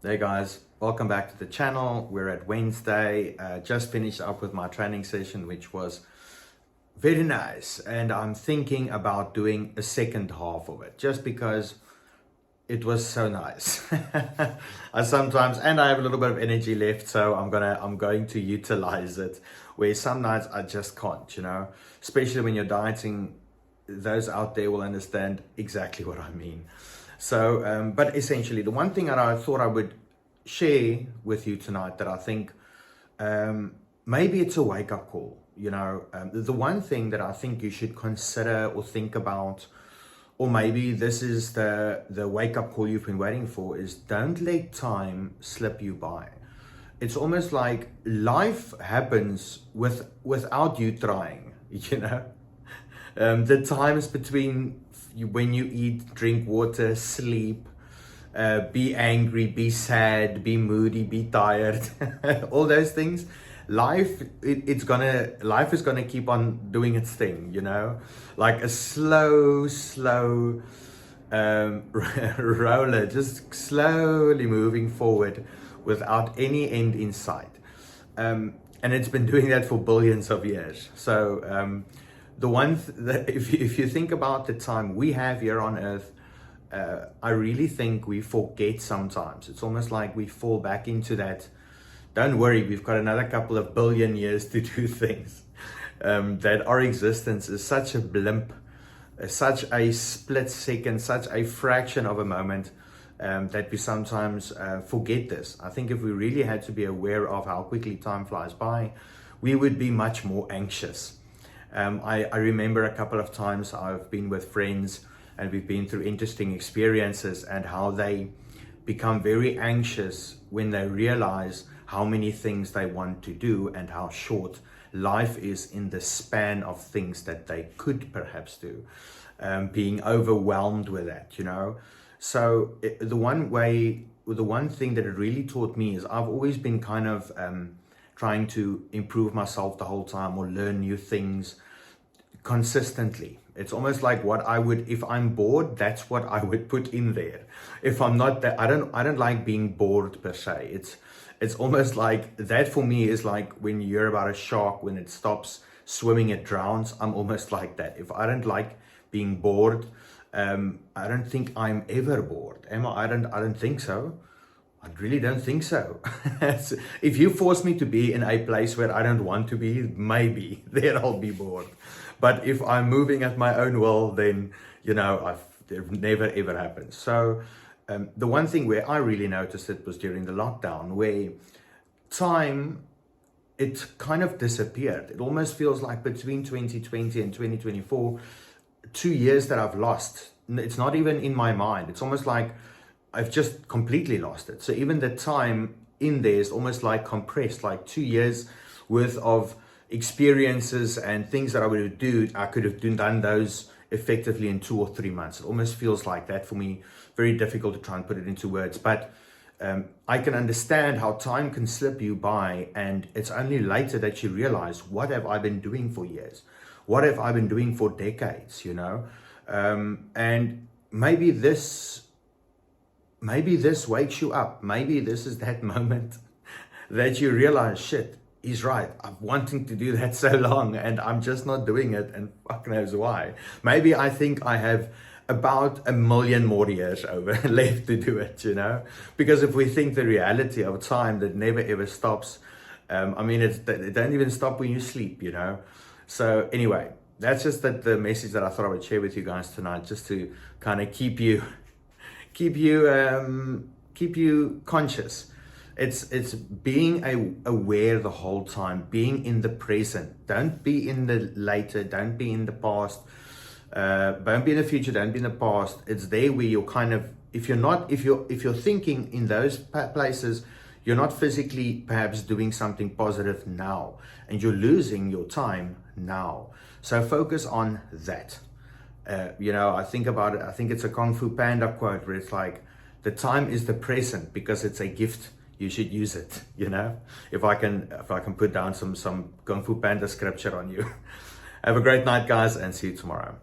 Hey guys, welcome back to the channel. We're at Wednesday. Just finished up with my training session, which was very nice. And I'm thinking about doing a second half of it just because it was so nice. I sometimes, and I have a little bit of energy left, so I'm going to utilize it. Where some nights I just can't, especially when you're dieting. Those out there will understand exactly what I mean. So, but essentially, the one thing that I thought I would share with you tonight that I think maybe it's a wake-up call. The one thing that I think you should consider or think about, or maybe this is the wake-up call you've been waiting for, is don't let time slip you by. It's almost like life happens without you trying, The times between when you eat, drink water, sleep, be angry, be sad, be moody, be tired, all those things. Life is gonna keep on doing its thing, like a slow roller, just slowly moving forward without any end in sight. And it's been doing that for billions of years. So if you think about the time we have here on earth, I really think we forget sometimes. It's almost like we fall back into that. Don't worry, we've got another couple of billion years to do things. That our existence is such a blimp, such a split second, such a fraction of a moment, that we sometimes forget this. I think if we really had to be aware of how quickly time flies by, we would be much more anxious. I remember a couple of times I've been with friends and we've been through interesting experiences and how they become very anxious when they realize how many things they want to do and how short life is in the span of things that they could perhaps do, being overwhelmed with that, So the one thing that it really taught me is I've always been kind of trying to improve myself the whole time or learn new things consistently. It's almost like what I would, if I'm bored, that's what I would put in there. If I'm not that, I don't like being bored per se. It's almost like that for me is like when you hear about a shark, when it stops swimming, it drowns. I'm almost like that. If I don't like being bored, I don't think I'm ever bored. Am I? I don't think so. I really don't think so. If you force me to be in a place where I don't want to be, maybe then I'll be bored. But if I'm moving at my own will, then, it never ever happens. So the one thing where I really noticed it was during the lockdown, where time, it kind of disappeared. It almost feels like between 2020 and 2024, 2 years that I've lost. It's not even in my mind. It's almost like I've just completely lost it. So even the time in there is almost like compressed, like 2 years worth of experiences and things that I would do. I could have done those effectively in 2 or 3 months. It almost feels like that for me. Very difficult to try and put it into words, but I can understand how time can slip you by, and it's only later that you realize, what have I been doing for years? What have I been doing for decades, And maybe this wakes you up. Maybe this is that moment that you realize, shit, he's right. I've wanting to do that so long and I'm just not doing it, and fuck knows why. Maybe I think I have about 1 million more years over left to do it, Because if we think the reality of time that never ever stops, it don't even stop when you sleep, So anyway, that's just the message that I thought I would share with you guys tonight, just to kind of keep you conscious. It's being aware the whole time, being in the present. Don't be in the later, don't be in the past, don't be in the future, don't be in the past. It's there where you're kind of, if you're thinking in those places, you're not physically perhaps doing something positive now, and you're losing your time now. So focus on that. I think about it. I think it's a Kung Fu Panda quote where it's like, the time is the present because it's a gift. You should use it. If I can put down some Kung Fu Panda scripture on you. Have a great night, guys, and see you tomorrow.